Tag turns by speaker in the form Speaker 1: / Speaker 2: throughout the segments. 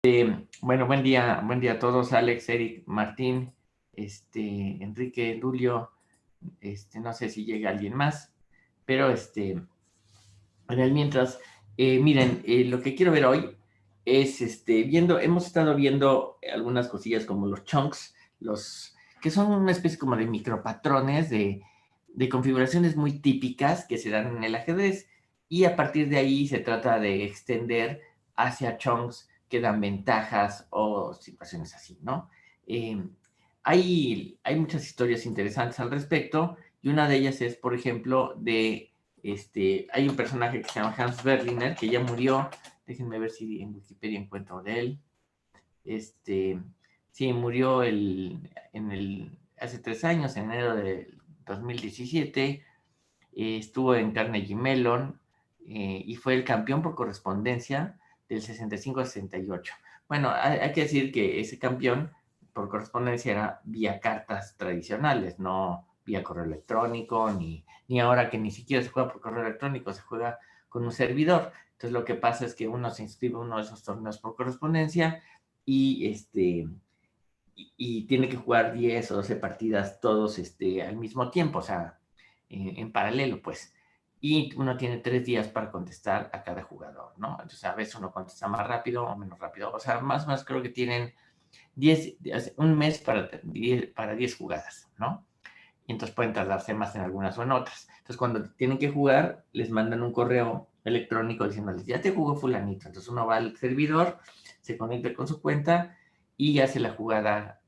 Speaker 1: Bueno, buen día a todos, Alex, Eric, Martín, Enrique, Julio, no sé si llega alguien más, pero en el mientras, miren, lo que quiero ver hoy es, hemos estado viendo algunas cosillas como los chunks, que son una especie como de micropatrones de configuraciones muy típicas que se dan en el ajedrez, y a partir de ahí se trata de extender hacia chunks que dan ventajas o situaciones así, ¿no? Eh, hay muchas historias interesantes al respecto, y una de ellas es, por ejemplo, hay un personaje que se llama Hans Berliner, que ya murió. Déjenme ver si en Wikipedia encuentro de él. Sí, murió hace 3 años, en enero de 2017. Estuvo en Carnegie Mellon, y fue el campeón por correspondencia del 65 al 68. Bueno, hay que decir que ese campeón por correspondencia era vía cartas tradicionales, no vía correo electrónico, ni ahora que ni siquiera se juega por correo electrónico, se juega con un servidor. Entonces lo que pasa es que uno se inscribe a uno de esos torneos por correspondencia y, y tiene que jugar 10 o 12 partidas todos al mismo tiempo, o sea, en paralelo, pues. Y uno tiene 3 días para contestar a cada jugador, ¿no? Entonces, a veces uno contesta más rápido o menos rápido. O sea, más o menos creo que tienen 1 mes para 10 jugadas, ¿no? Y entonces pueden tardarse más en algunas o en otras. Entonces, cuando tienen que jugar, les mandan un correo electrónico diciéndoles, ya te jugó fulanito. Entonces uno va al servidor, se conecta con su cuenta y hace la jugada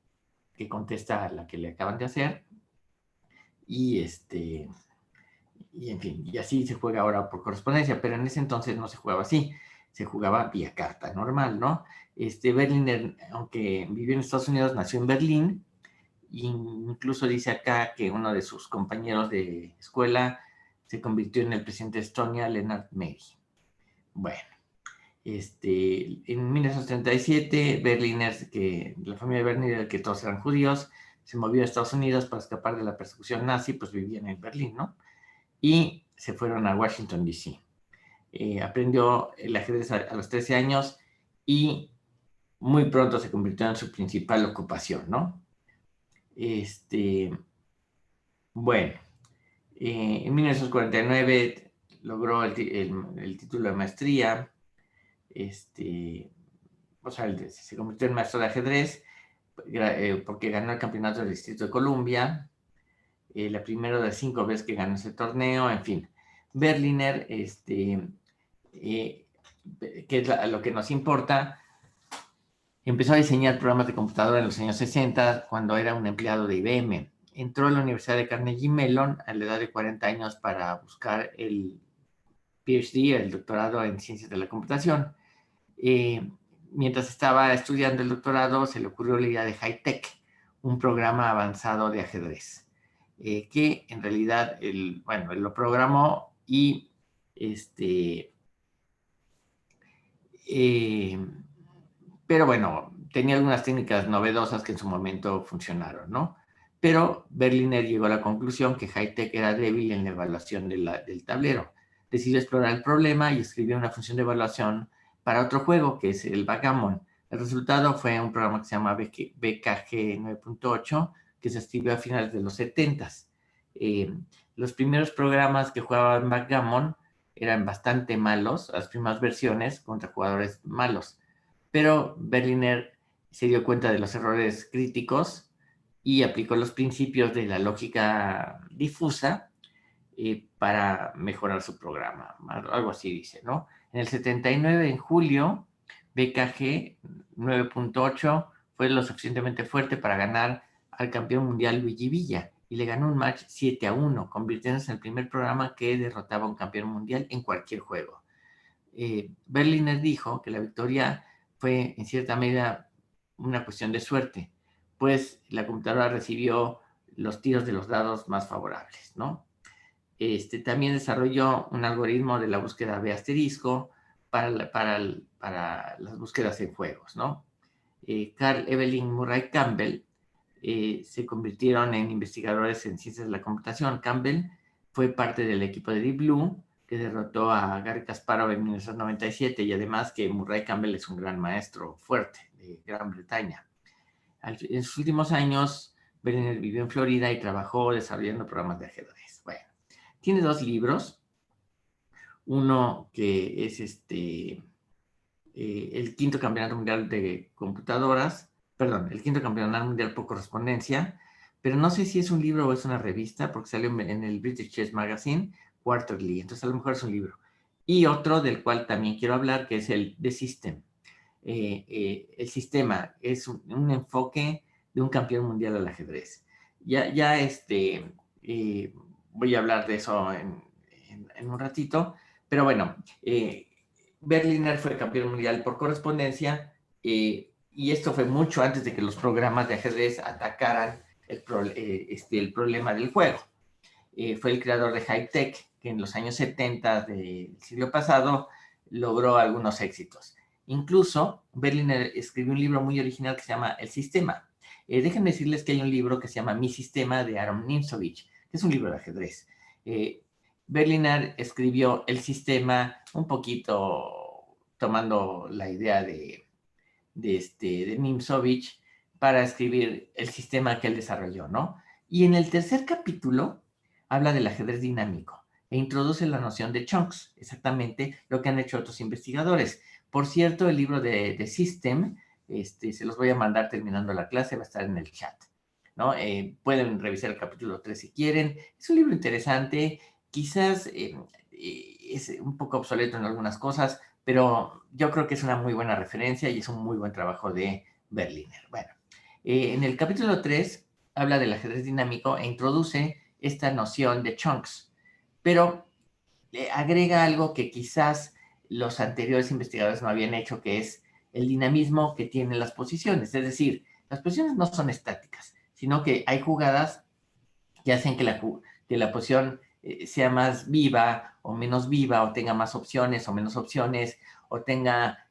Speaker 1: que contesta a la que le acaban de hacer. Y y en fin, y así se juega ahora por correspondencia, pero en ese entonces no se jugaba así, se jugaba vía carta normal, ¿no? Berliner, aunque vivió en Estados Unidos, nació en Berlín, e incluso dice acá que uno de sus compañeros de escuela se convirtió en el presidente de Estonia, Lennart Meri. Bueno, en 1937, Berliner, que la familia de Berliner, que todos eran judíos, se movió a Estados Unidos para escapar de la persecución nazi, pues vivían en Berlín, ¿no? Y se fueron a Washington, D.C. Aprendió el ajedrez a los 13 años y muy pronto se convirtió en su principal ocupación, ¿no? Bueno, en 1949 logró el título de maestría, o sea, se convirtió en maestro de ajedrez porque ganó el campeonato del Distrito de Columbia, la primera de 5 veces que ganó ese torneo, en fin. Berliner, eh, que es a lo que nos importa, empezó a diseñar programas de computadora en los años 60 cuando era un empleado de IBM. Entró a la Universidad de Carnegie Mellon a la edad de 40 años para buscar el PhD, el doctorado en ciencias de la computación. Eh, Mientras estaba estudiando el doctorado, se le ocurrió la idea de High-Tech, un programa avanzado de ajedrez, que en realidad, él lo programó y eh, pero bueno, tenía algunas técnicas novedosas que en su momento funcionaron, ¿no? Pero Berliner llegó a la conclusión que High-Tech era débil en la evaluación del tablero. Decidió explorar el problema y escribió una función de evaluación para otro juego, que es el backgammon. El resultado fue un programa que se llama BKG 9.8, que se escribió a finales de los 70s. Los primeros programas que jugaban backgammon eran bastante malos, las primeras versiones contra jugadores malos, pero Berliner se dio cuenta de los errores críticos y aplicó los principios de la lógica difusa para mejorar su programa. Algo así dice, ¿no? En el 79, en julio, BKG 9.8 fue lo suficientemente fuerte para ganar al campeón mundial Luigi Villa y le ganó un match 7-1, convirtiéndose en el primer programa que derrotaba a un campeón mundial en cualquier juego. Berliner dijo que la victoria fue en cierta medida una cuestión de suerte, pues la computadora recibió los tiros de los dados más favorables, ¿no? También desarrolló un algoritmo de la búsqueda de asterisco para las búsquedas en juegos, ¿no? Carl Evelyn Murray Campbell se convirtieron en investigadores en ciencias de la computación. Campbell fue parte del equipo de Deep Blue, que derrotó a Garry Kasparov en 1997, y además que Murray Campbell es un gran maestro fuerte de Gran Bretaña. En sus últimos años, Berliner vivió en Florida y trabajó desarrollando programas de ajedrez. Bueno, tiene 2 libros. Uno que es el quinto campeonato mundial de computadoras, perdón, el quinto campeonato mundial por correspondencia, pero no sé si es un libro o es una revista, porque salió en el British Chess Magazine Quarterly, entonces a lo mejor es un libro. Y otro del cual también quiero hablar, que es el The System. El sistema es un enfoque de un campeón mundial al ajedrez. Ya voy a hablar de eso en un ratito, pero bueno, Berliner fue campeón mundial por correspondencia, y esto fue mucho antes de que los programas de ajedrez atacaran el problema del juego. Fue el creador de High Tech, que en los años 70 del siglo pasado logró algunos éxitos. Incluso Berliner escribió un libro muy original que se llama El Sistema. Déjenme decirles que hay un libro que se llama Mi Sistema, de Aaron Nimzowitsch, que es un libro de ajedrez. Berliner escribió El Sistema un poquito tomando la idea de Nimzowitsch para escribir el sistema que él desarrolló, ¿no? Y en el tercer capítulo habla del ajedrez dinámico e introduce la noción de chunks, exactamente lo que han hecho otros investigadores. Por cierto, el libro de System, se los voy a mandar terminando la clase, va a estar en el chat, ¿no? Pueden revisar el capítulo 3 si quieren. Es un libro interesante, quizás es un poco obsoleto en algunas cosas, pero yo creo que es una muy buena referencia y es un muy buen trabajo de Berliner. Bueno, en el capítulo 3 habla del ajedrez dinámico e introduce esta noción de chunks, pero agrega algo que quizás los anteriores investigadores no habían hecho, que es el dinamismo que tienen las posiciones. Es decir, las posiciones no son estáticas, sino que hay jugadas que hacen que la posición sea más viva o menos viva, o tenga más opciones o menos opciones, o tenga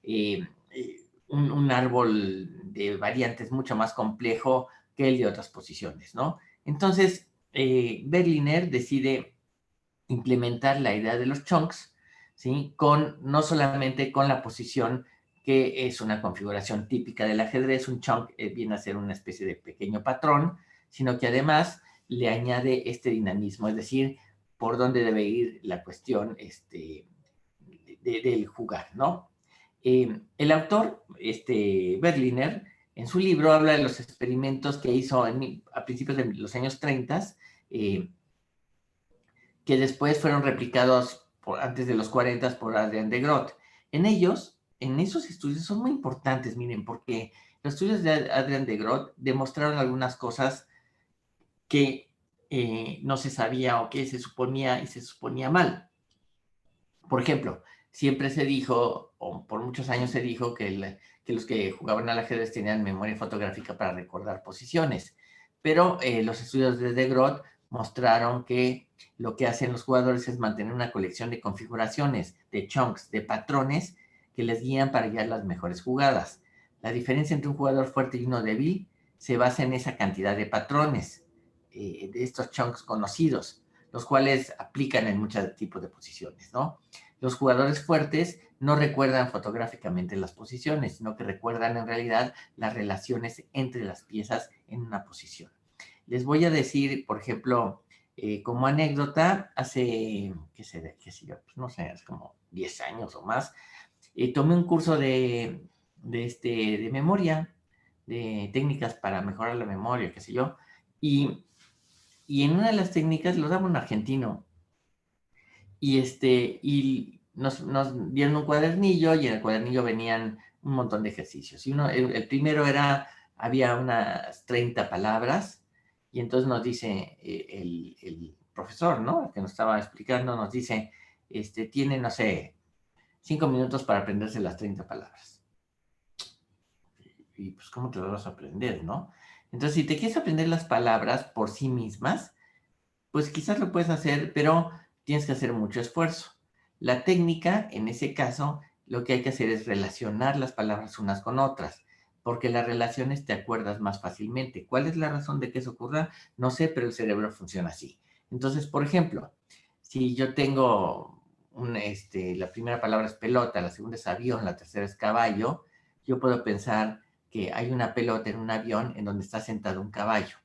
Speaker 1: un árbol de variantes mucho más complejo que el de otras posiciones, ¿no? Entonces, Berliner decide implementar la idea de los chunks, ¿sí? No solamente con la posición, que es una configuración típica del ajedrez. Un chunk viene a ser una especie de pequeño patrón, sino que además le añade este dinamismo, es decir, por dónde debe ir la cuestión del jugar, ¿no? El autor, Berliner, en su libro habla de los experimentos que hizo a principios de los años 30, que después fueron replicados antes de los 40 por Adrian de Groot. En esos estudios son muy importantes, miren, porque los estudios de Adrian de Groot demostraron algunas cosas que no se sabía, o que se suponía mal. Por ejemplo, siempre se dijo, o por muchos años se dijo, que los que jugaban al ajedrez tenían memoria fotográfica para recordar posiciones, pero los estudios de De Groot mostraron que lo que hacen los jugadores es mantener una colección de configuraciones, de chunks, de patrones que les guían para guiar las mejores jugadas. La diferencia entre un jugador fuerte y uno débil se basa en esa cantidad de patrones, de estos chunks conocidos, los cuales aplican en muchos tipos de posiciones, ¿no? Los jugadores fuertes no recuerdan fotográficamente las posiciones, sino que recuerdan en realidad las relaciones entre las piezas en una posición. Les voy a decir, por ejemplo, como anécdota, hace, qué sé yo, pues no sé, hace como 10 años o más, tomé un curso de memoria, de técnicas para mejorar la memoria, qué sé yo, y en una de las técnicas lo daba un argentino, y nos dieron un cuadernillo, y en el cuadernillo venían un montón de ejercicios. Y el primero había unas 30 palabras, y entonces nos dice el profesor, ¿no? El que nos estaba explicando, nos dice, tiene, no sé, 5 minutos para aprenderse las 30 palabras. Y pues, ¿cómo te lo vas a aprender, no? Entonces, si te quieres aprender las palabras por sí mismas, pues quizás lo puedes hacer, pero tienes que hacer mucho esfuerzo. La técnica, en ese caso, lo que hay que hacer es relacionar las palabras unas con otras, porque las relaciones te acuerdas más fácilmente. ¿Cuál es la razón de que eso ocurra? No sé, pero el cerebro funciona así. Entonces, por ejemplo, si yo tengo la primera palabra es pelota, la segunda es avión, la tercera es caballo, yo puedo pensar que hay una pelota en un avión en donde está sentado un caballo,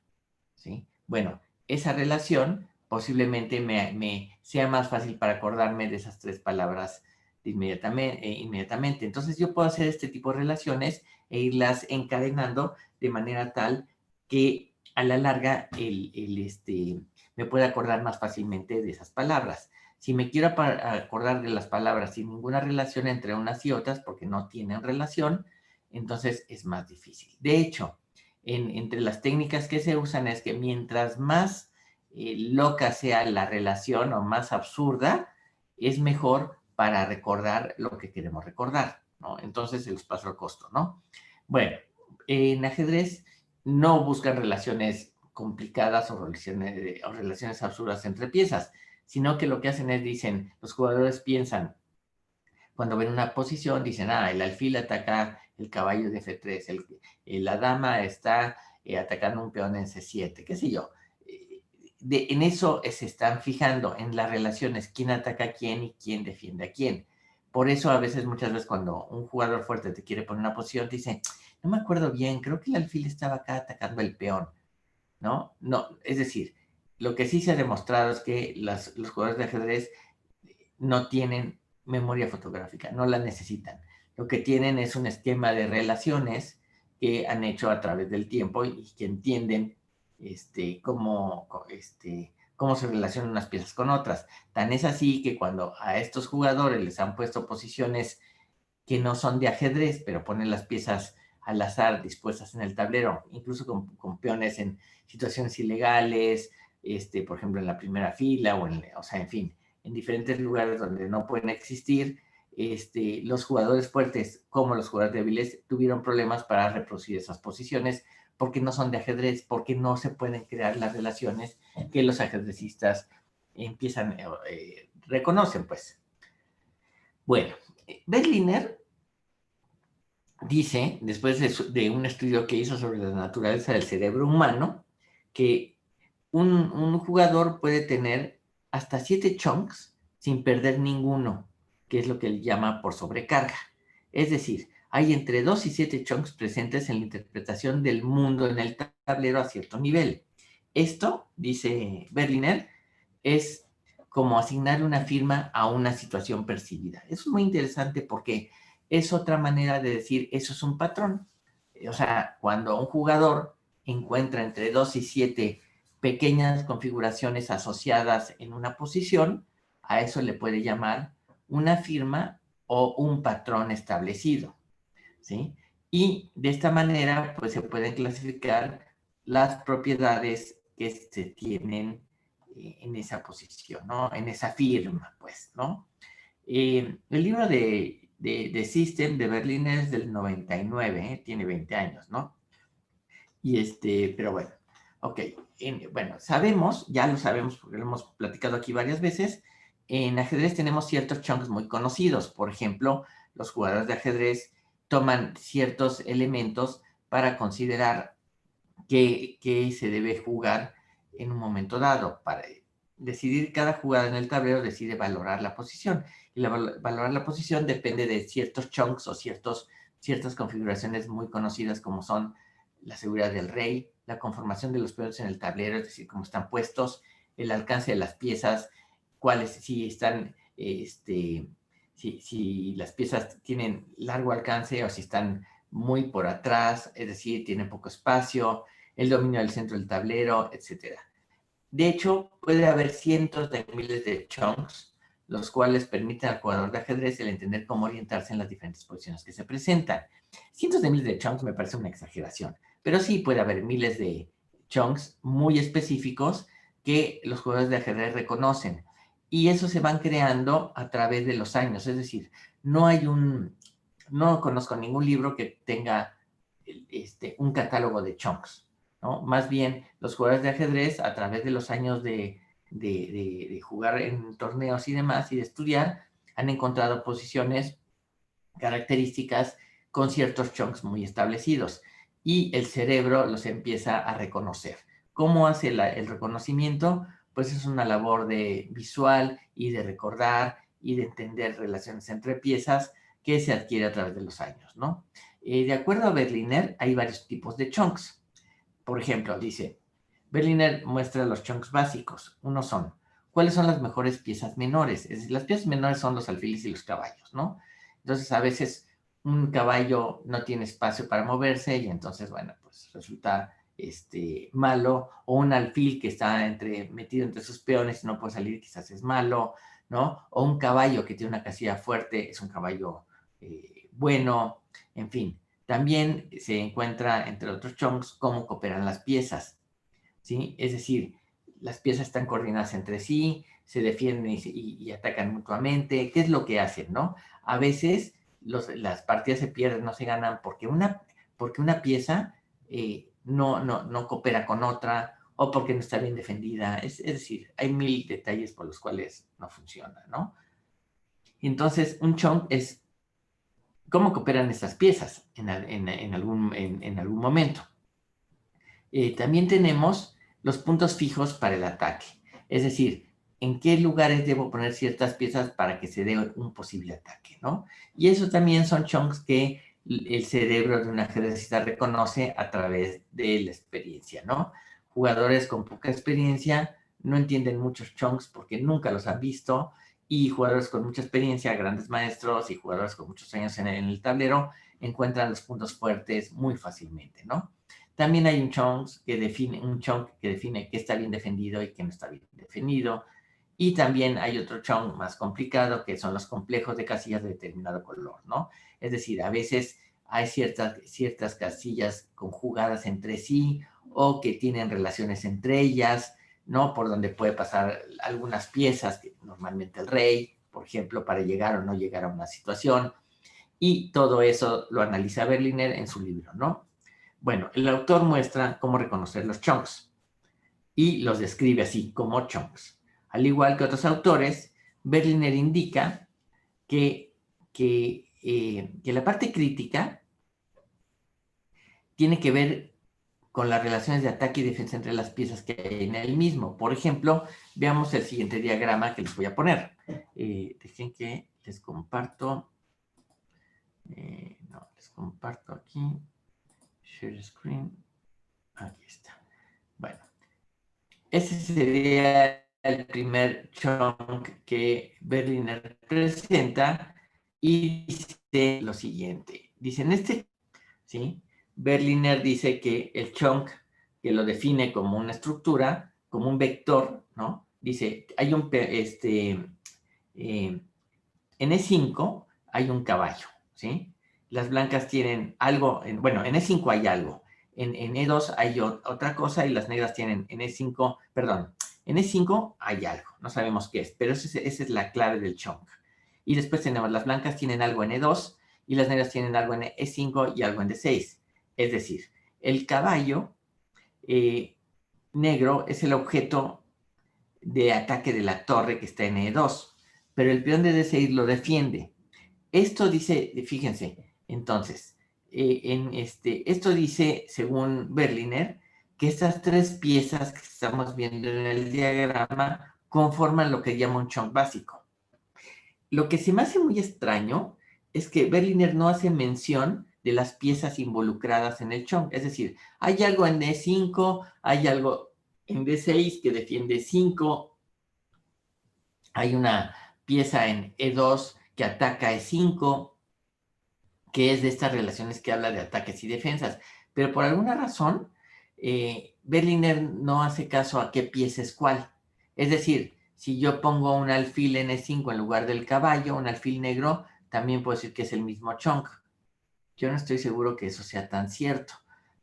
Speaker 1: ¿sí? Bueno, esa relación posiblemente me sea más fácil para acordarme de esas tres palabras inmediatamente. Entonces yo puedo hacer este tipo de relaciones e irlas encadenando de manera tal que a la larga me pueda acordar más fácilmente de esas palabras. Si me quiero acordar de las palabras sin ninguna relación entre unas y otras, porque no tienen relación, entonces es más difícil. De hecho, entre las técnicas que se usan es que mientras más loca sea la relación o más absurda, es mejor para recordar lo que queremos recordar, ¿no? Entonces se los paso al costo, ¿no? Bueno, en ajedrez no buscan relaciones complicadas o relaciones absurdas entre piezas, sino que lo que hacen es, dicen, los jugadores piensan, cuando ven una posición, dicen, el alfil ataca el caballo de F3, la dama está atacando un peón en C7, qué sé yo. En eso se están fijando, en las relaciones, quién ataca a quién y quién defiende a quién. Por eso muchas veces cuando un jugador fuerte te quiere poner una posición, te dice, no me acuerdo bien, creo que el alfil estaba acá atacando el peón, ¿no? No, es decir, lo que sí se ha demostrado es que los jugadores de ajedrez no tienen memoria fotográfica, no la necesitan. Lo que tienen es un esquema de relaciones que han hecho a través del tiempo y que entienden cómo se relacionan unas piezas con otras. Tan es así que cuando a estos jugadores les han puesto posiciones que no son de ajedrez, pero ponen las piezas al azar dispuestas en el tablero, incluso con peones en situaciones ilegales, por ejemplo, en la primera fila, o sea, en fin, en diferentes lugares donde no pueden existir, los jugadores fuertes como los jugadores débiles tuvieron problemas para reproducir esas posiciones porque no son de ajedrez, porque no se pueden crear las relaciones que los ajedrecistas reconocen, pues. Bueno, Berliner dice, después de un estudio que hizo sobre la naturaleza del cerebro humano, que un jugador puede tener hasta 7 chunks sin perder ninguno, que es lo que él llama por sobrecarga. Es decir, hay entre 2 y 7 chunks presentes en la interpretación del mundo en el tablero a cierto nivel. Esto, dice Berliner, es como asignarle una firma a una situación percibida. Eso es muy interesante porque es otra manera de decir, eso es un patrón. O sea, cuando un jugador encuentra entre 2 y 7 pequeñas configuraciones asociadas en una posición, a eso le puede llamar una firma o un patrón establecido, ¿sí? Y de esta manera, pues se pueden clasificar las propiedades que se tienen en esa posición, ¿no? En esa firma, pues, ¿no? El libro de System de Berlín es del 99, tiene 20 años, ¿no? Pero bueno, ok. Bueno, ya lo sabemos porque lo hemos platicado aquí varias veces, en ajedrez tenemos ciertos chunks muy conocidos. Por ejemplo, los jugadores de ajedrez toman ciertos elementos para considerar que se debe jugar en un momento dado. Para decidir cada jugada en el tablero, decide valorar la posición. Y valorar la posición depende de ciertos chunks o ciertas configuraciones muy conocidas como son la seguridad del rey, la conformación de los peones en el tablero, es decir, cómo están puestos, el alcance de las piezas, si están, si las piezas tienen largo alcance o si están muy por atrás, es decir, tienen poco espacio, el dominio del centro del tablero, etc. De hecho, puede haber cientos de miles de chunks, los cuales permiten al jugador de ajedrez el entender cómo orientarse en las diferentes posiciones que se presentan. Cientos de miles de chunks me parece una exageración, pero sí puede haber miles de chunks muy específicos que los jugadores de ajedrez reconocen. Y eso se van creando a través de los años. Es decir, no conozco ningún libro que tenga un catálogo de chunks, ¿no? Más bien, los jugadores de ajedrez, a través de los años de jugar en torneos y demás, y de estudiar, han encontrado posiciones características con ciertos chunks muy establecidos. Y el cerebro los empieza a reconocer. ¿Cómo hace el reconocimiento? Pues es una labor visual y de recordar y de entender relaciones entre piezas que se adquiere a través de los años, ¿no? De acuerdo a Berliner, hay varios tipos de chunks. Por ejemplo, dice, Berliner muestra los chunks básicos. Uno son, ¿cuáles son las mejores piezas menores? Es decir, las piezas menores son los alfiles y los caballos, ¿no? Entonces, a veces un caballo no tiene espacio para moverse y entonces, bueno, pues resulta malo, o un alfil que está metido entre sus peones y no puede salir, quizás es malo, ¿no? O un caballo que tiene una casilla fuerte es un caballo bueno, en fin. También se encuentra, entre otros chunks, cómo cooperan las piezas, ¿sí? Es decir, las piezas están coordinadas entre sí, se defienden y atacan mutuamente. ¿Qué es lo que hacen, no? A veces las partidas se pierden, no se ganan porque una pieza no coopera con otra o porque no está bien defendida. Es decir, hay mil detalles por los cuales no funciona, ¿no? Entonces, un chunk es cómo cooperan estas piezas en algún momento. También tenemos los puntos fijos para el ataque. Es decir, en qué lugares debo poner ciertas piezas para que se dé un posible ataque, ¿no? Y eso también son chunks que el cerebro de un ajedrecista reconoce a través de la experiencia, ¿no? Jugadores con poca experiencia no entienden muchos chunks porque nunca los han visto, y jugadores con mucha experiencia, grandes maestros y jugadores con muchos años en el tablero, encuentran los puntos fuertes muy fácilmente, ¿no? También hay un chunk que define qué está bien defendido y qué no está bien defendido. Y también hay otro chunk más complicado, que son los complejos de casillas de determinado color, ¿no? Es decir, a veces hay ciertas casillas conjugadas entre sí o que tienen relaciones entre ellas, ¿no? Por donde puede pasar algunas piezas, normalmente el rey, por ejemplo, para llegar o no llegar a una situación. Y todo eso lo analiza Berliner en su libro, ¿no? Bueno, el autor muestra cómo reconocer los chunks y los describe así, como chunks. Al igual que otros autores, Berliner indica que la parte crítica tiene que ver con las relaciones de ataque y defensa entre las piezas que hay en el mismo. Por ejemplo, veamos el siguiente diagrama que les voy a poner. Dejen que les comparto. Les comparto aquí. Share screen. Aquí está. Bueno, ese sería el primer chunk que Berliner presenta y dice lo siguiente. Dice, ¿sí? Berliner dice que el chunk, que lo define como una estructura, como un vector, ¿no? Dice, hay en E5 hay un caballo, ¿sí? Las blancas tienen algo, en E5 hay algo, en E2 hay otra cosa y las negras tienen en E5 hay algo, no sabemos qué es, pero esa es la clave del chunk. Y después tenemos, las blancas tienen algo en E2 y las negras tienen algo en E5 y algo en D6. Es decir, el caballo negro es el objeto de ataque de la torre que está en E2, pero el peón de D6 lo defiende. Esto dice, fíjense, entonces, esto dice, según Berliner, que estas tres piezas que estamos viendo en el diagrama conforman lo que llama un chunk básico. Lo que se me hace muy extraño es que Berliner no hace mención de las piezas involucradas en el chunk. Es decir, hay algo en D5, hay algo en D6 que defiende 5, hay una pieza en E2 que ataca E5, que es de estas relaciones que habla de ataques y defensas. Pero por alguna razón, Berliner no hace caso a qué pieza es cuál. Es decir, si yo pongo un alfil en E5 en lugar del caballo, un alfil negro, también puedo decir que es el mismo chunk. Yo no estoy seguro que eso sea tan cierto.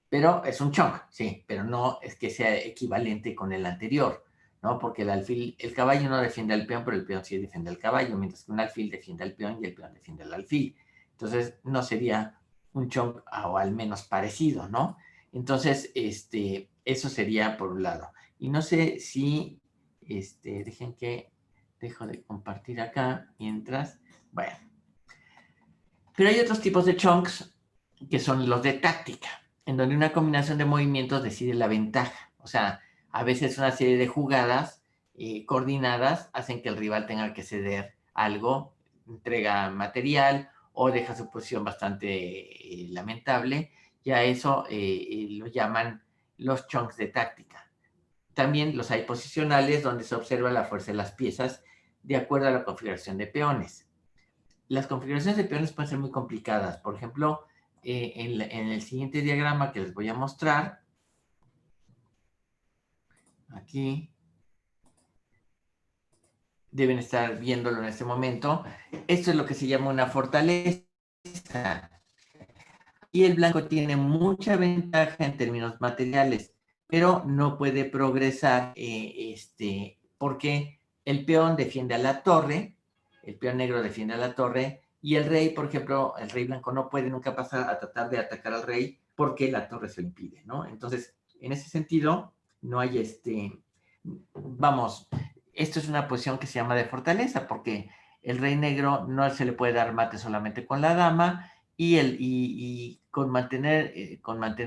Speaker 1: Pero es un chunk, sí, pero no es que sea equivalente con el anterior, ¿no? Porque el caballo no defiende al peón, pero el peón sí defiende al caballo, mientras que un alfil defiende al peón y el peón defiende al alfil. Entonces, no sería un chunk o al menos parecido, ¿no? Entonces, eso sería por un lado. Y no sé si, dejen que dejo de compartir acá mientras, bueno. Pero hay otros tipos de chunks que son los de táctica, en donde una combinación de movimientos decide la ventaja. O sea, a veces una serie de jugadas coordinadas hacen que el rival tenga que ceder algo, entrega material o deja su posición bastante lamentable. Ya eso lo llaman los chunks de táctica. También los hay posicionales, donde se observa la fuerza de las piezas de acuerdo a la configuración de peones. Las configuraciones de peones pueden ser muy complicadas. Por ejemplo, en el siguiente diagrama que les voy a mostrar, aquí, deben estar viéndolo en este momento. Esto es lo que se llama una fortaleza. Y el blanco tiene mucha ventaja en términos materiales, pero no puede progresar porque el peón defiende a la torre, el peón negro defiende a la torre, y el rey, por ejemplo, el rey blanco no puede nunca pasar a tratar de atacar al rey porque la torre se lo impide, ¿no? Entonces, en ese sentido, no hay vamos, esto es una posición que se llama de fortaleza, porque el rey negro no se le puede dar mate solamente con la dama, y con mantener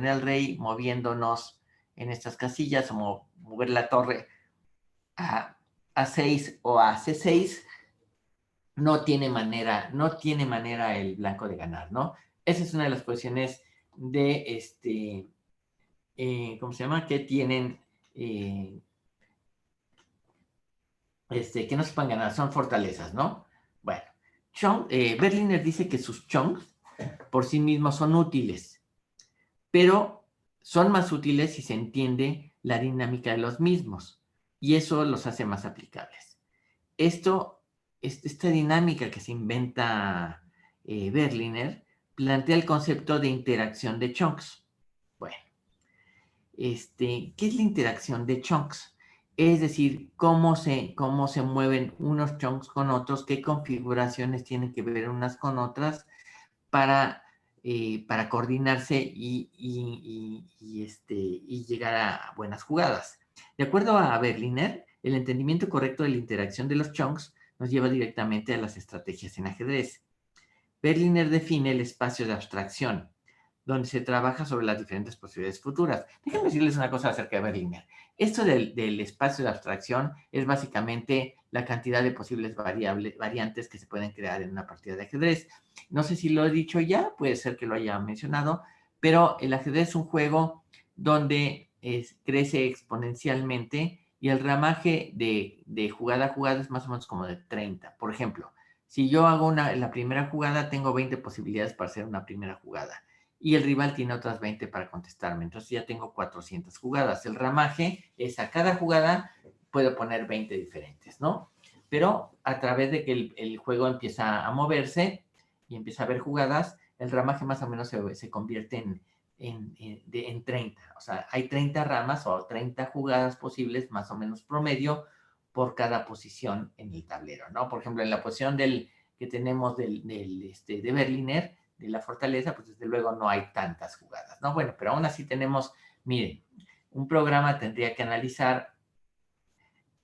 Speaker 1: al rey moviéndonos en estas casillas, o mover la torre a A6 o a C6, no tiene manera el blanco de ganar, ¿no? Esa es una de las posiciones de ¿cómo se llama? Que tienen que no se pueden ganar, son fortalezas, ¿no? Bueno, Berliner dice que sus chunks por sí mismos son útiles, pero son más útiles si se entiende la dinámica de los mismos, y eso los hace más aplicables. Esta dinámica que se inventa Berliner plantea el concepto de interacción de chunks. Bueno, ¿qué es la interacción de chunks? Es decir, cómo se mueven unos chunks con otros, qué configuraciones tienen que ver unas con otras para coordinarse y llegar a buenas jugadas. De acuerdo a Berliner, el entendimiento correcto de la interacción de los chunks nos lleva directamente a las estrategias en ajedrez. Berliner define el espacio de abstracción, donde se trabaja sobre las diferentes posibilidades futuras. Déjenme decirles una cosa acerca de Berliner. Esto del espacio de abstracción es básicamente la cantidad de posibles variantes que se pueden crear en una partida de ajedrez. No sé si lo he dicho ya, puede ser que lo haya mencionado, pero el ajedrez es un juego donde crece exponencialmente, y el ramaje de jugada a jugada es más o menos como de 30. Por ejemplo, si yo hago la primera jugada, tengo 20 posibilidades para hacer una primera jugada, y el rival tiene otras 20 para contestarme. Entonces ya tengo 400 jugadas. El ramaje es a cada jugada puedo poner 20 diferentes, ¿no? Pero a través de que el juego empieza a moverse y empieza a haber jugadas, el ramaje más o menos se convierte en 30. O sea, hay 30 ramas o 30 jugadas posibles, más o menos promedio, por cada posición en el tablero, ¿no? Por ejemplo, en la posición que tenemos de Berliner, de la fortaleza, pues desde luego no hay tantas jugadas, ¿no? Bueno, pero aún así tenemos, miren, un programa tendría que analizar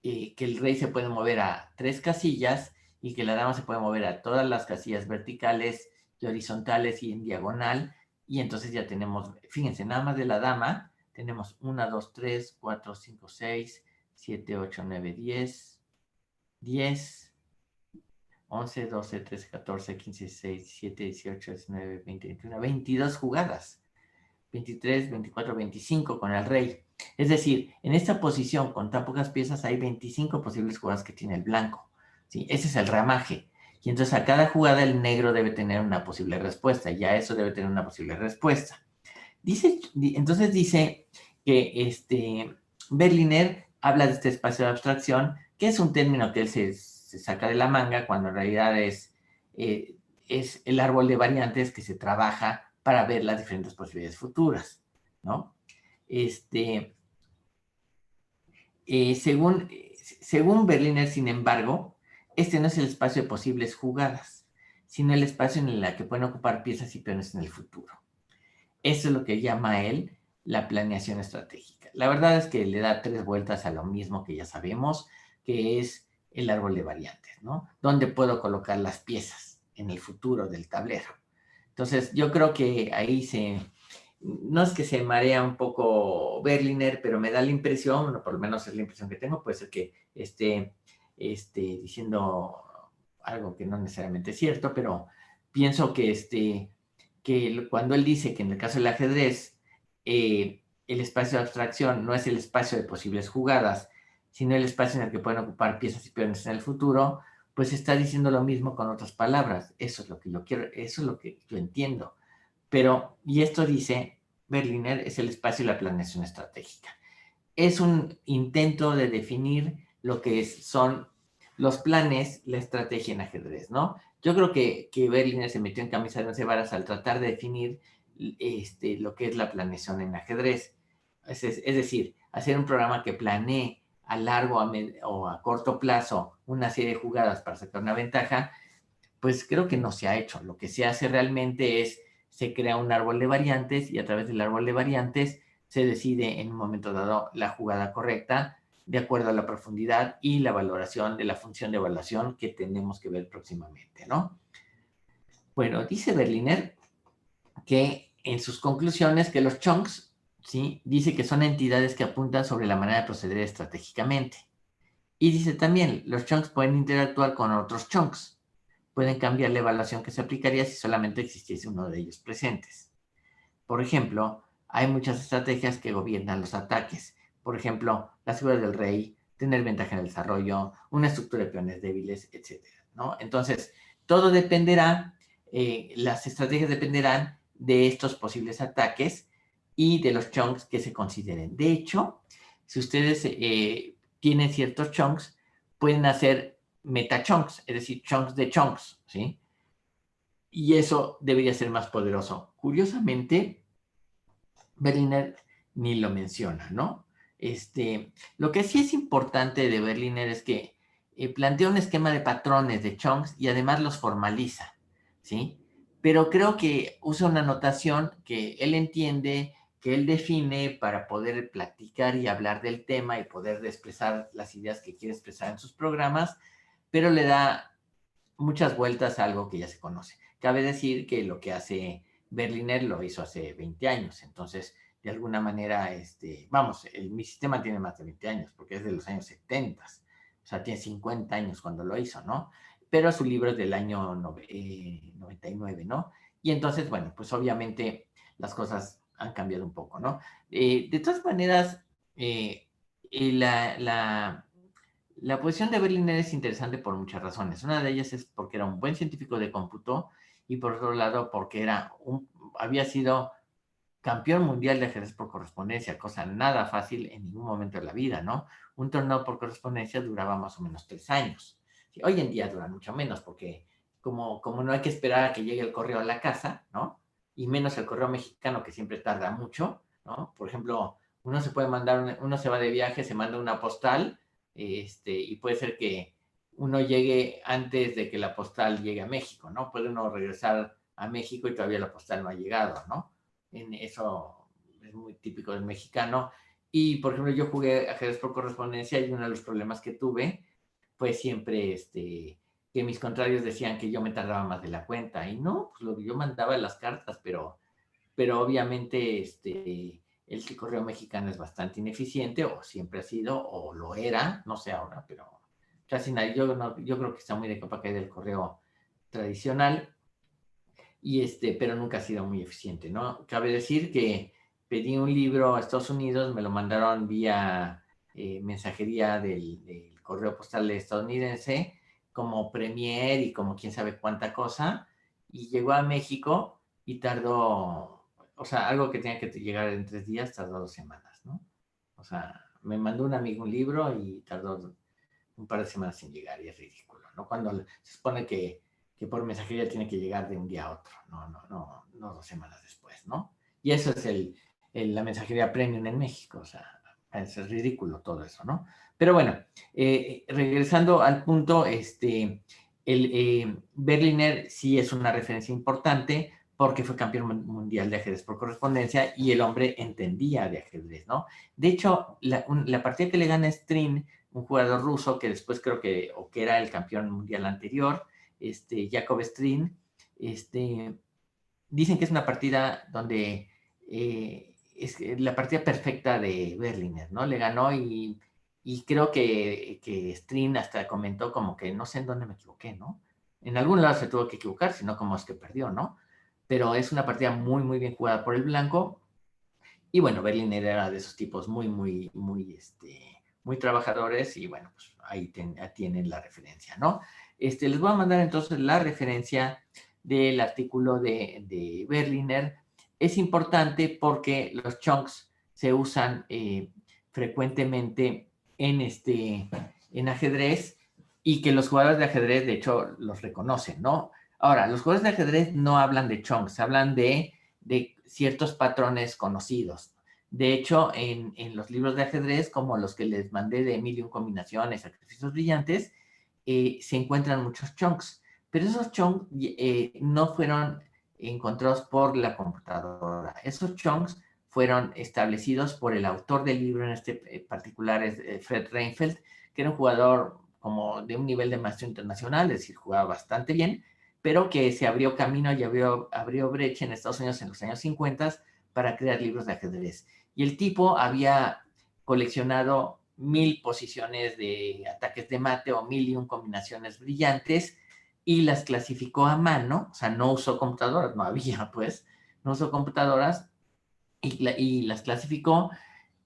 Speaker 1: que el rey se puede mover a 3 casillas y que la dama se puede mover a todas las casillas verticales y horizontales y en diagonal, y entonces ya tenemos, fíjense, nada más de la dama, tenemos 1, 2, 3, 4, 5, 6, 7, 8, 9, 10, 11, 12, 13, 14, 15, 16, 17, 18, 19, 20, 21, 22 jugadas. 23, 24, 25 con el rey. Es decir, en esta posición con tan pocas piezas hay 25 posibles jugadas que tiene el blanco, ¿sí? Ese es el ramaje. Y entonces a cada jugada el negro debe tener una posible respuesta, y a eso debe tener una posible respuesta. Entonces dice que Berliner habla de este espacio de abstracción, que es un término que él se saca de la manga, cuando en realidad es el árbol de variantes que se trabaja para ver las diferentes posibilidades futuras, ¿no? Según Berliner, sin embargo, este no es el espacio de posibles jugadas, sino el espacio en el que pueden ocupar piezas y peones en el futuro. Eso es lo que llama él la planeación estratégica. La verdad es que le da 3 vueltas a lo mismo que ya sabemos, que es el árbol de variantes, ¿no? ¿Dónde puedo colocar las piezas en el futuro del tablero? Entonces, yo creo que ahí no es que se marea un poco Berliner, pero me da la impresión, o por lo menos es la impresión que tengo, puede ser que esté diciendo algo que no necesariamente es cierto, pero pienso que cuando él dice que en el caso del ajedrez, el espacio de abstracción no es el espacio de posibles jugadas, sino el espacio en el que pueden ocupar piezas y peones en el futuro, pues está diciendo lo mismo con otras palabras. Eso es lo que yo quiero, eso es lo que yo entiendo. Pero, y esto dice, Berliner es el espacio y la planeación estratégica. Es un intento de definir lo que son los planes, la estrategia en ajedrez, ¿no? Yo creo que Berliner se metió en camisa de once varas al tratar de definir lo que es la planeación en ajedrez. Es decir, hacer un programa que planee a largo o a corto plazo una serie de jugadas para sacar una ventaja, pues creo que no se ha hecho. Lo que se hace realmente es, se crea un árbol de variantes y a través del árbol de variantes se decide en un momento dado la jugada correcta de acuerdo a la profundidad y la valoración de la función de evaluación que tenemos que ver próximamente, ¿no? Bueno, dice Berliner que en sus conclusiones que los chunks, ¿sí? Dice que son entidades que apuntan sobre la manera de proceder estratégicamente. Y dice también, los chunks pueden interactuar con otros chunks. Pueden cambiar la evaluación que se aplicaría si solamente existiese uno de ellos presentes. Por ejemplo, hay muchas estrategias que gobiernan los ataques. Por ejemplo, la figura del rey, tener ventaja en el desarrollo, una estructura de peones débiles, etc., ¿no? Entonces, todo dependerá, las estrategias dependerán de estos posibles ataques y de los chunks que se consideren. De hecho, si ustedes tienen ciertos chunks, pueden hacer meta-chunks, es decir, chunks de chunks, ¿sí? Y eso debería ser más poderoso. Curiosamente, Berliner ni lo menciona, ¿no? Lo que sí es importante de Berliner es que plantea un esquema de patrones de chunks y además los formaliza, ¿sí? Pero creo que usa una notación que él entiende, que él define para poder platicar y hablar del tema y poder expresar las ideas que quiere expresar en sus programas, pero le da muchas vueltas a algo que ya se conoce. Cabe decir que lo que hace Berliner lo hizo hace 20 años, entonces, de alguna manera, vamos, mi sistema tiene más de 20 años, porque es de los años 70, o sea, tiene 50 años cuando lo hizo, ¿no? Pero su libro es del año 99, ¿no? Y entonces, bueno, pues obviamente las cosas han cambiado un poco, ¿no? De todas maneras, la posición de Berliner es interesante por muchas razones. Una de ellas es porque era un buen científico de cómputo y por otro lado porque había sido campeón mundial de ajedrez por correspondencia, cosa nada fácil en ningún momento de la vida, ¿no? Un torneo por correspondencia duraba más o menos 3 años. Hoy en día dura mucho menos porque como no hay que esperar a que llegue el correo a la casa, ¿no? Y menos el correo mexicano que siempre tarda mucho, ¿no? Por ejemplo, uno se va de viaje, se manda una postal, y puede ser que uno llegue antes de que la postal llegue a México, ¿no? Puede uno regresar a México y todavía la postal no ha llegado, ¿no? Eso es muy típico del mexicano. Y, por ejemplo, yo jugué ajedrez por correspondencia y uno de los problemas que tuve fue siempre que mis contrarios decían que yo me tardaba más de la cuenta. Y no, pues lo que yo mandaba las cartas, pero obviamente el correo mexicano es bastante ineficiente, o siempre ha sido, o lo era, no sé ahora, pero casi nadie. Yo creo que está muy de capa caída el correo tradicional, pero nunca ha sido muy eficiente, ¿no? Cabe decir que pedí un libro a Estados Unidos, me lo mandaron vía mensajería del correo postal estadounidense, como Premier y como quién sabe cuánta cosa, y llegó a México y tardó, o sea, algo que tenía que llegar en 3 días, tardó 2 semanas, ¿no? O sea, me mandó un amigo un libro y tardó un par de semanas sin llegar, y es ridículo, ¿no? Cuando se supone que por mensajería tiene que llegar de un día a otro, no 2 semanas después, ¿no? Y eso es la mensajería premium en México, o sea, es ridículo todo eso, ¿no? Pero bueno, regresando al punto, Berliner sí es una referencia importante porque fue campeón mundial de ajedrez por correspondencia y el hombre entendía de ajedrez, ¿no? De hecho, la partida que le gana Strin, un jugador ruso que después creo que era el campeón mundial anterior, Jakub Strin, dicen que es una partida donde es la partida perfecta de Berliner, ¿no? Le ganó y creo que Strin hasta comentó como que no sé en dónde me equivoqué, ¿no? En algún lado se tuvo que equivocar, sino como es que perdió, ¿no? Pero es una partida muy, muy bien jugada por el blanco. Y bueno, Berliner era de esos tipos muy trabajadores y bueno, pues ahí tienen la referencia, ¿no? Les voy a mandar entonces la referencia del artículo de Berliner. Es importante porque los chunks se usan frecuentemente en ajedrez y que los jugadores de ajedrez, de hecho, los reconocen, ¿no? Ahora, los jugadores de ajedrez no hablan de chunks, hablan de ciertos patrones conocidos. De hecho, en los libros de ajedrez, como los que les mandé de 1001 combinaciones, sacrificios brillantes, se encuentran muchos chunks, pero esos chunks no fueron encontrados por la computadora. Esos chunks fueron establecidos por el autor del libro, en este particular es Fred Reinfeldt, que era un jugador como de un nivel de maestría internacional, es decir, jugaba bastante bien, pero que se abrió camino y abrió brecha en Estados Unidos en los años 50 para crear libros de ajedrez. Y el tipo había coleccionado 1000 posiciones de ataques de mate o 1001 combinaciones brillantes y las clasificó a mano, o sea, no usó computadoras, no había pues, no usó computadoras y las clasificó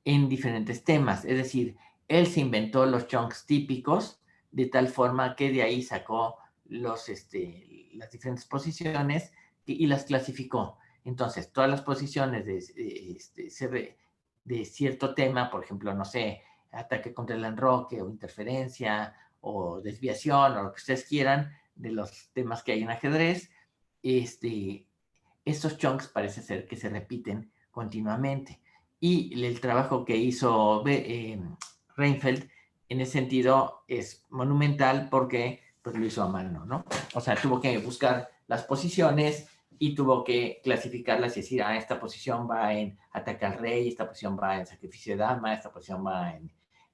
Speaker 1: en diferentes temas. Es decir, él se inventó los chunks típicos de tal forma que de ahí sacó las diferentes posiciones y las clasificó. Entonces, todas las posiciones de cierto tema, por ejemplo, no sé, ataque contra el enroque o interferencia o desviación o lo que ustedes quieran de los temas que hay en ajedrez, estos chunks parece ser que se repiten continuamente. Y el trabajo que hizo Reinfeldt en ese sentido es monumental porque pues, lo hizo a mano, ¿no? O sea, tuvo que buscar las posiciones y tuvo que clasificarlas y decir, esta posición va en ataque al rey, esta posición va en sacrificio de dama, esta posición va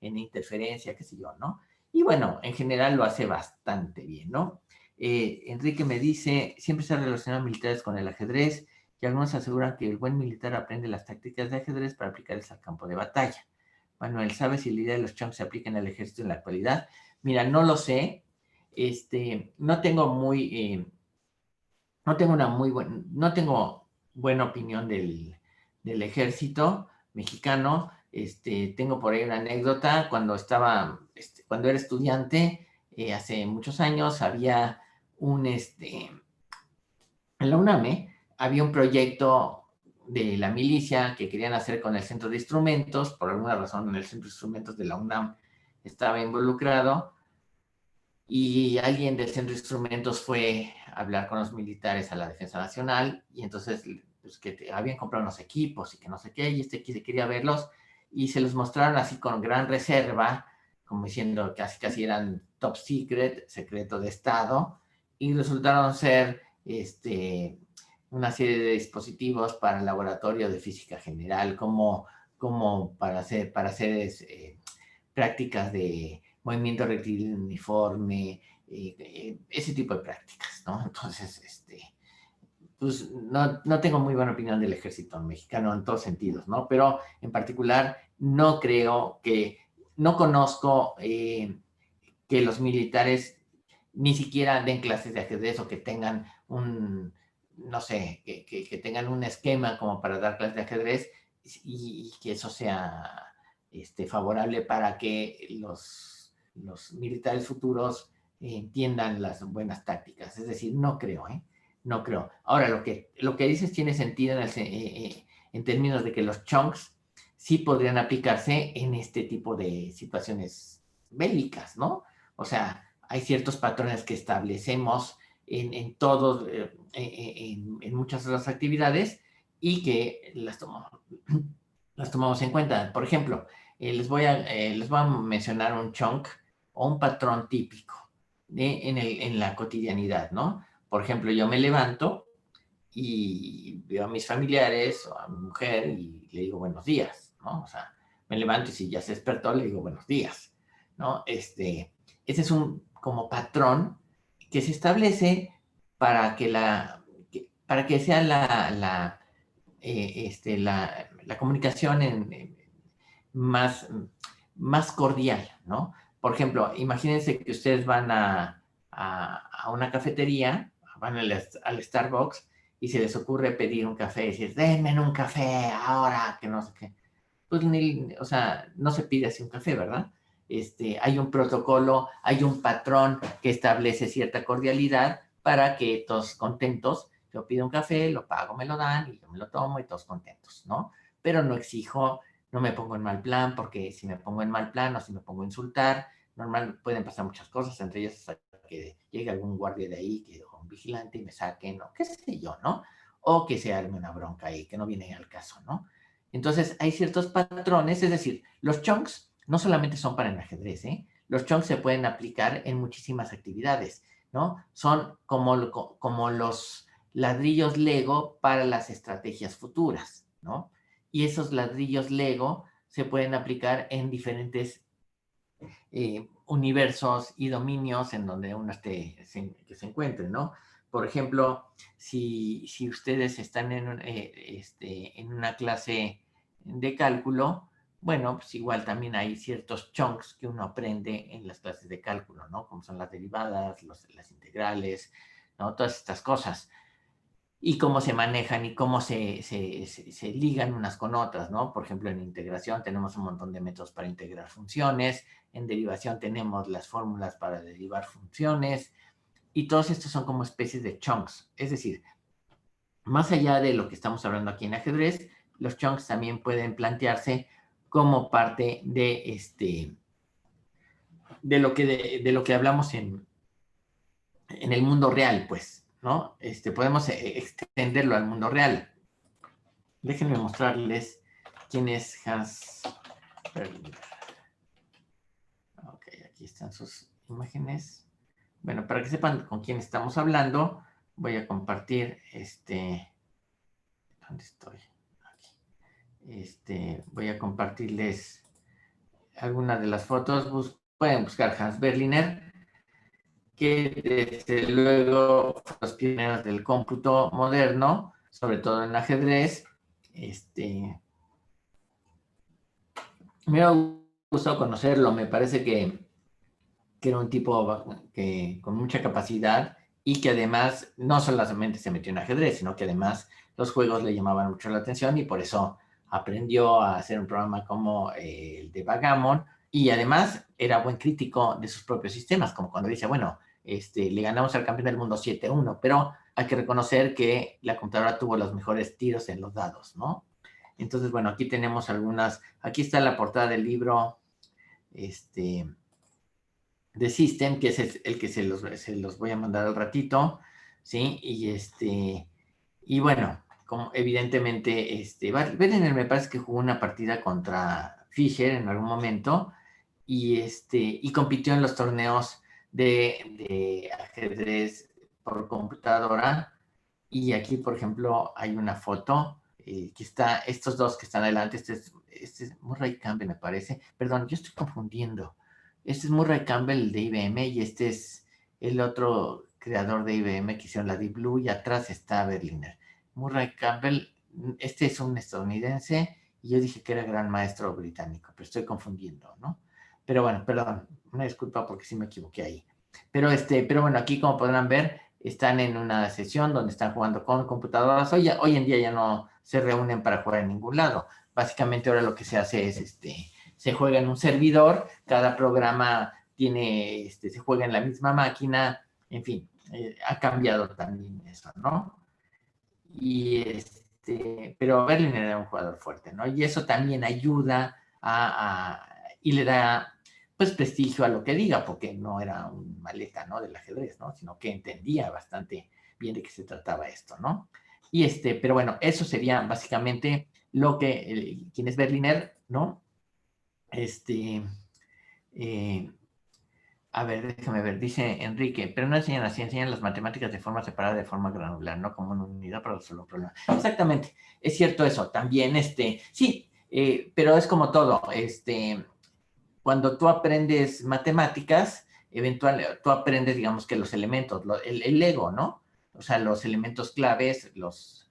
Speaker 1: en interferencia, qué sé yo, ¿no? Y bueno, en general lo hace bastante bien, ¿no? Enrique me dice, siempre se ha relacionado militares con el ajedrez y algunos aseguran que el buen militar aprende las tácticas de ajedrez para aplicarlas al campo de batalla. Manuel, ¿sabes si la idea de los chunks se aplica en el ejército en la actualidad? Mira, no lo sé. No tengo no tengo buena opinión del ejército mexicano. Tengo por ahí una anécdota. Cuando era estudiante, hace muchos años, había en la UNAME había un proyecto de la milicia que querían hacer con el centro de instrumentos. Por alguna razón, el centro de instrumentos de la UNAM estaba involucrado y alguien del centro de instrumentos fue a hablar con los militares a la Defensa Nacional y entonces pues, que habían comprado unos equipos y que no sé qué, y quería verlos y se los mostraron así con gran reserva, como diciendo que casi eran top secret, secreto de Estado, y resultaron ser una serie de dispositivos para el laboratorio de física general, como para hacer prácticas de movimiento rectilíneo uniforme, ese tipo de prácticas, ¿no? Entonces, pues no tengo muy buena opinión del ejército mexicano en todos sentidos, ¿no? Pero en particular no conozco que los militares ni siquiera den clases de ajedrez o que tengan no sé, que tengan un esquema como para dar clases de ajedrez y que eso sea favorable para que los militares futuros entiendan las buenas tácticas. Es decir, no creo, ¿eh? No creo. Ahora, lo que dices tiene sentido en términos de que los chunks sí podrían aplicarse en este tipo de situaciones bélicas, ¿no? O sea, hay ciertos patrones que establecemos en todos, en muchas de las actividades y que las tomamos en cuenta. Por ejemplo, les voy a mencionar un chunk o un patrón típico en la cotidianidad, ¿no? Por ejemplo, yo me levanto y veo a mis familiares o a mi mujer y le digo buenos días, ¿no? O sea, me levanto y si ya se despertó le digo buenos días, ¿no? Ese es un como patrón que se establece para para que sea la comunicación más, más cordial, ¿no? Por ejemplo, imagínense que ustedes van a una cafetería, van al Starbucks y se les ocurre pedir un café y decir, denme un café ahora, que no sé qué. Pues o sea, no se pide así un café, ¿verdad? Hay un protocolo, hay un patrón que establece cierta cordialidad para que todos contentos, yo pido un café, lo pago, me lo dan y yo me lo tomo y todos contentos, ¿no? Pero no exijo, no me pongo en mal plan, porque si me pongo en mal plan o si me pongo a insultar, normal pueden pasar muchas cosas, entre ellas que llegue algún guardia de ahí, que un vigilante y me saquen, o qué sé yo, ¿no? O que se arme una bronca ahí, que no viene al caso, ¿no? Entonces, hay ciertos patrones, es decir, los chunks no solamente son para el ajedrez, ¿eh? Los chunks se pueden aplicar en muchísimas actividades, ¿no? Son como los ladrillos Lego para las estrategias futuras, ¿no? Y esos ladrillos Lego se pueden aplicar en diferentes universos y dominios en donde uno que se encuentre, ¿no? Por ejemplo, si ustedes están en una clase de cálculo, bueno, pues igual también hay ciertos chunks que uno aprende en las clases de cálculo, ¿no? Como son las derivadas, las integrales, ¿no? Todas estas cosas y cómo se manejan y cómo se ligan unas con otras, ¿no? Por ejemplo, en integración tenemos un montón de métodos para integrar funciones, en derivación tenemos las fórmulas para derivar funciones, y todos estos son como especies de chunks. Es decir, más allá de lo que estamos hablando aquí en ajedrez, los chunks también pueden plantearse como parte de lo que hablamos en el mundo real, pues, ¿no? Podemos extenderlo al mundo real. Déjenme mostrarles quién es Hans Berliner. Ok, aquí están sus imágenes. Bueno, para que sepan con quién estamos hablando, voy a compartir ¿dónde estoy? Aquí. Voy a compartirles algunas de las fotos. Pueden buscar Hans Berliner, que desde luego fue los pioneros del cómputo moderno, sobre todo en ajedrez. Me ha gustado conocerlo, me parece que era un tipo con mucha capacidad y que además no solamente se metió en ajedrez, sino que además los juegos le llamaban mucho la atención y por eso aprendió a hacer un programa como el de Backgammon y además era buen crítico de sus propios sistemas, como cuando dice, bueno, le ganamos al campeón del mundo 7-1, pero hay que reconocer que la computadora tuvo los mejores tiros en los dados, ¿no? Entonces, bueno, aquí tenemos aquí está la portada del libro, de System, que es el que se los voy a mandar al ratito, ¿sí? Y bueno, como evidentemente, Berliner me parece que jugó una partida contra Fischer en algún momento y compitió en los torneos de ajedrez por computadora. Y aquí, por ejemplo, hay una foto que está, estos dos que están adelante, este es Murray Campbell, me parece. Perdón, yo estoy confundiendo. Este es Murray Campbell de IBM y este es el otro creador de IBM que hicieron la Deep Blue y atrás está Berliner. Murray Campbell, este es un estadounidense y yo dije que era gran maestro británico, pero estoy confundiendo, ¿no? Pero bueno, perdón, una disculpa porque sí me equivoqué ahí. Pero bueno, aquí como podrán ver, están en una sesión donde están jugando con computadoras. Hoy en día ya no se reúnen para jugar en ningún lado. Básicamente ahora lo que se hace es, se juega en un servidor, cada programa se juega en la misma máquina, en fin, ha cambiado también eso, ¿no? Pero Berliner era un jugador fuerte, ¿no? Y eso también ayuda y le da, pues, prestigio a lo que diga, porque no era un maleta, ¿no? Del ajedrez, ¿no? Sino que entendía bastante bien de qué se trataba esto, ¿no? Pero bueno, eso sería básicamente quién es Berliner, ¿no? Eh, a ver, déjame ver, dice Enrique, pero no enseñan así, enseñan las matemáticas de forma separada, de forma granular, no como una unidad para resolver un problema. Exactamente, es cierto eso. También, sí, pero es como todo. Cuando tú aprendes matemáticas, eventualmente tú aprendes, digamos que los elementos, el Lego, ¿no? O sea, los elementos claves, los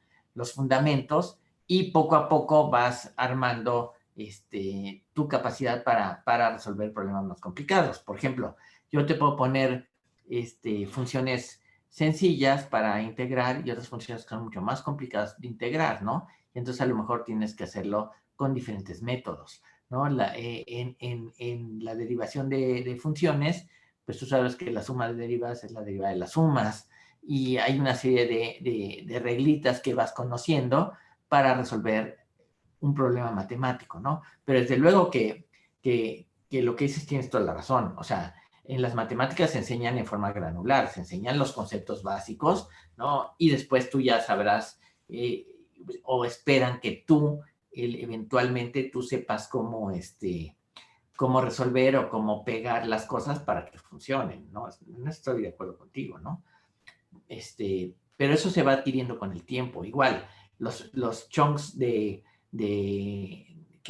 Speaker 1: fundamentos, y poco a poco vas armando tu capacidad para resolver problemas más complicados. Por ejemplo, yo te puedo poner funciones sencillas para integrar y otras funciones que son mucho más complicadas de integrar, ¿no? Y entonces a lo mejor tienes que hacerlo con diferentes métodos, ¿no? En la derivación de funciones, pues tú sabes que la suma de derivas es la derivada de las sumas y hay una serie de reglitas que vas conociendo para resolver un problema matemático, ¿no? Pero desde luego que lo que dices tienes toda la razón, o sea, en las matemáticas se enseñan en forma granular, se enseñan los conceptos básicos, ¿no? Y después tú ya sabrás, o esperan que tú, eventualmente, tú sepas cómo resolver o cómo pegar las cosas para que funcionen, ¿no? No estoy de acuerdo contigo, ¿no? Pero eso se va adquiriendo con el tiempo. Igual, los chunks que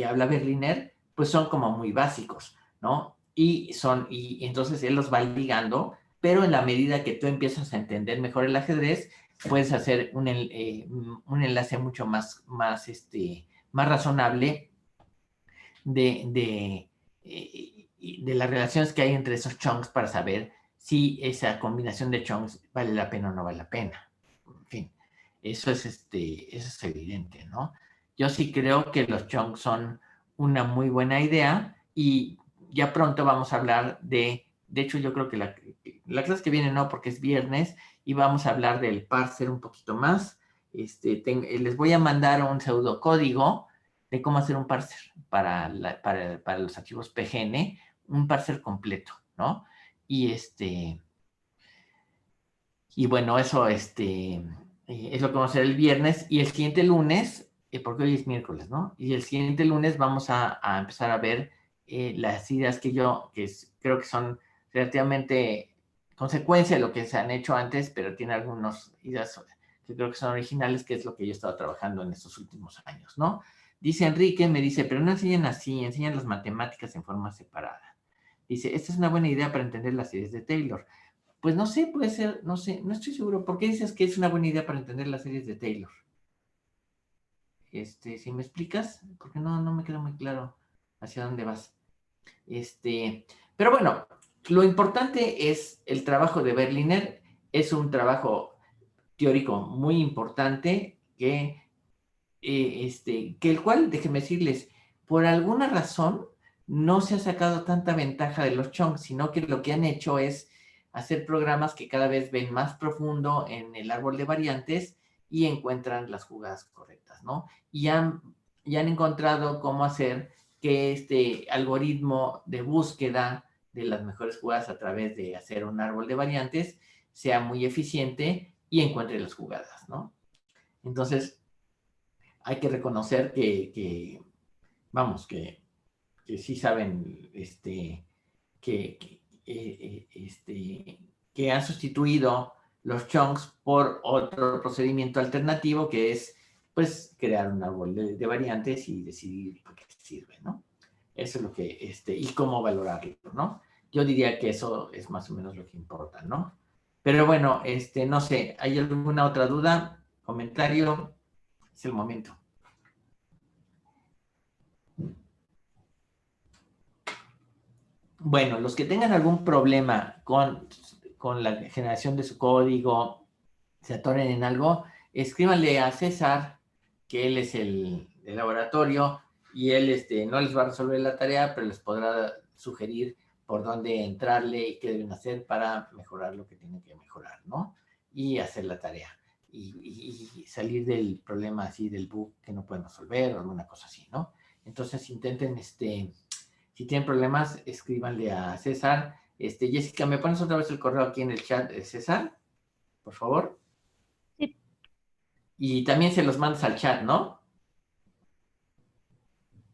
Speaker 1: habla Berliner, pues son como muy básicos, ¿no? Y entonces él los va ligando, pero en la medida que tú empiezas a entender mejor el ajedrez, puedes hacer un enlace mucho más razonable de las relaciones que hay entre esos chunks para saber si esa combinación de chunks vale la pena o no vale la pena. En fin, eso es evidente, ¿no? Yo sí creo que los chunks son una muy buena idea y ya pronto vamos a hablar de hecho yo creo que la clase que viene no, porque es viernes y vamos a hablar del parser un poquito más. Les voy a mandar un pseudocódigo de cómo hacer un parser para los archivos PGN, un parser completo, ¿no? Y bueno, eso es lo que vamos a hacer el viernes y el siguiente lunes, porque hoy es miércoles, ¿no? Y el siguiente lunes vamos a empezar a ver las ideas creo que son relativamente consecuencia de lo que se han hecho antes, pero tiene algunas ideas que creo que son originales, que es lo que yo he estado trabajando en estos últimos años, ¿no? Dice Enrique, me dice, pero no enseñan así, enseñan las matemáticas en forma separada. Dice, esta es una buena idea para entender las ideas de Taylor. Pues no sé, puede ser, no sé, no estoy seguro. ¿Por qué dices que es una buena idea para entender las series de Taylor? Si me explicas, porque no me queda muy claro hacia dónde vas. Pero bueno, lo importante es el trabajo de Berliner. Es un trabajo teórico muy importante que el cual, déjenme decirles, por alguna razón no se ha sacado tanta ventaja de los chunks, sino que lo que han hecho es hacer programas que cada vez ven más profundo en el árbol de variantes y encuentran las jugadas correctas, ¿no? Y han encontrado cómo hacer que este algoritmo de búsqueda de las mejores jugadas a través de hacer un árbol de variantes sea muy eficiente y encuentre las jugadas, ¿no? Entonces, hay que reconocer vamos, que sí saben, que han sustituido los chunks por otro procedimiento alternativo que es, pues, crear un árbol de variantes y decidir para qué sirve, ¿no? Eso es lo que, y cómo valorarlo, ¿no? Yo diría que eso es más o menos lo que importa, ¿no? Pero bueno, no sé, ¿hay alguna otra duda? ¿Comentario? Es el momento. Bueno, los que tengan algún problema con la generación de su código, se atoren en algo, escríbanle a César, que él es el laboratorio, y él no les va a resolver la tarea, pero les podrá sugerir por dónde entrarle y qué deben hacer para mejorar lo que tienen que mejorar, ¿no? Y hacer la tarea. Y salir del problema así, del bug que no pueden resolver o alguna cosa así, ¿no? Entonces intenten, si tienen problemas, escríbanle a César. Jessica, ¿me pones otra vez el correo aquí en el chat de César? Por favor.
Speaker 2: Sí.
Speaker 1: Y también se los mandas al chat, ¿no?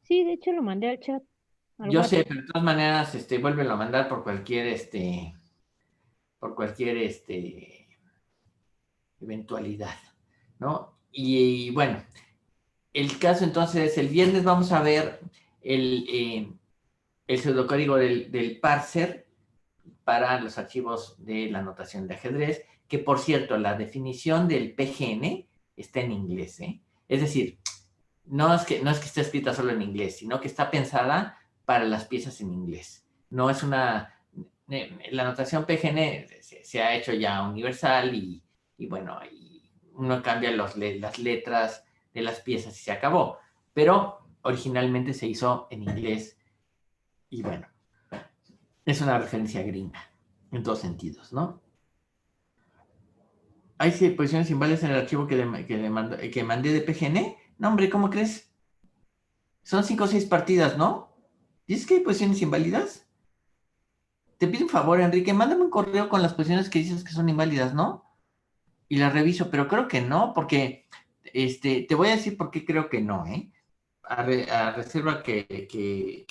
Speaker 2: Sí, de hecho lo mandé al chat, al
Speaker 1: Yo sé,
Speaker 2: WhatsApp.
Speaker 1: pero de todas maneras, vuélvelo a mandar por cualquier, eventualidad, ¿no? Y bueno, el caso entonces es el viernes vamos a ver el pseudocódigo del parser para los archivos de la notación de ajedrez, que por cierto, la definición del PGN está en inglés, ¿eh? Es decir, no es que esté escrita solo en inglés, sino que está pensada para las piezas en inglés. No es la notación PGN se ha hecho ya universal y bueno, y uno cambia las letras de las piezas y se acabó. Pero originalmente se hizo en inglés y bueno, es una referencia gringa en todos sentidos, ¿no? ¿Hay posiciones inválidas en el archivo que mandé de PGN? No, hombre, ¿cómo crees? Son 5 o 6 partidas, ¿no? ¿Dices que hay posiciones inválidas? Te pido un favor, Enrique, mándame un correo con las posiciones que dices que son inválidas, ¿no? Y las reviso, pero creo que no, porque te voy a decir por qué creo que no, ¿eh? A reserva que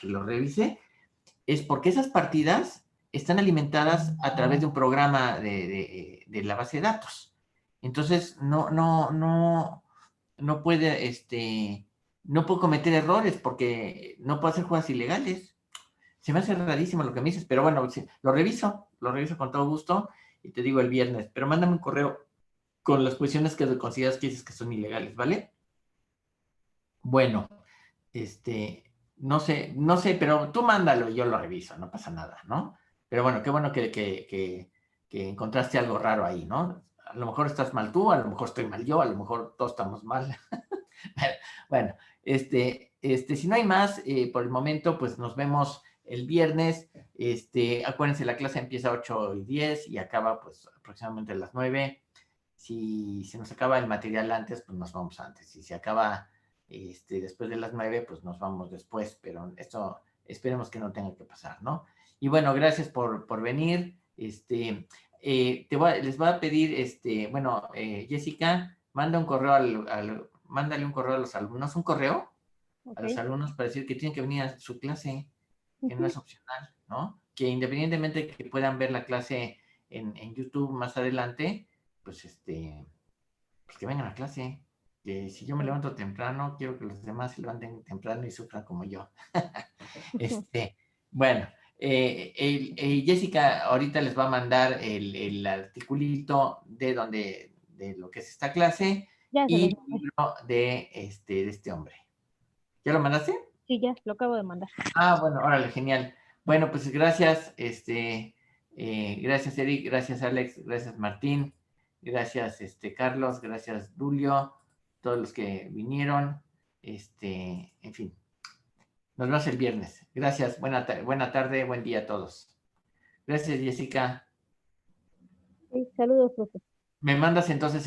Speaker 1: lo revise, es porque esas partidas están alimentadas a través de un programa de la base de datos. Entonces, no puede, no puedo cometer errores porque no puedo hacer jugadas ilegales. Se me hace rarísimo lo que me dices, pero bueno, sí, lo reviso con todo gusto y te digo el viernes, pero mándame un correo con las cuestiones que consideras que dices que son ilegales, ¿vale? Bueno, no sé, pero tú mándalo y yo lo reviso, no pasa nada, ¿no? Pero bueno, qué bueno que encontraste algo raro ahí, ¿no? A lo mejor estás mal tú, a lo mejor estoy mal yo, a lo mejor todos estamos mal. Bueno, si no hay más, por el momento, pues nos vemos el viernes. Acuérdense, la clase empieza a 8:10 y acaba pues aproximadamente a las 9. Si se nos acaba el material antes, pues nos vamos antes. Si se acaba después de las 9, pues nos vamos después, pero esto esperemos que no tenga que pasar, ¿no? Y bueno, gracias por venir. Les voy a pedir, bueno, Jessica, mándale un correo a los alumnos, un correo a
Speaker 2: Ok.
Speaker 1: los alumnos para decir que tienen que venir a su clase, que no
Speaker 2: Ujú.
Speaker 1: es opcional, ¿no? Que independientemente de que puedan ver la clase en YouTube más adelante, pues pues que vengan a clase. Que si yo me
Speaker 2: Sí.
Speaker 1: levanto temprano, quiero que los demás se levanten temprano y sufran como yo.
Speaker 2: Ujú.
Speaker 1: Bueno, Jessica ahorita les va a mandar el articulito de lo que es esta clase
Speaker 2: Ya se
Speaker 1: y
Speaker 2: los
Speaker 1: el
Speaker 2: mandé.
Speaker 1: libro de este hombre. ¿Ya lo mandaste?
Speaker 2: Sí, ya, lo acabo de mandar.
Speaker 1: Ah, bueno, órale, genial. Bueno, pues gracias, gracias Eric, gracias Alex, gracias Martín, gracias Carlos, gracias Julio, todos los que vinieron, en fin, nos vemos el viernes. Gracias, buena tarde, buen día a todos. Gracias, Jessica.
Speaker 2: Sí, saludos, profe.
Speaker 1: Me mandas entonces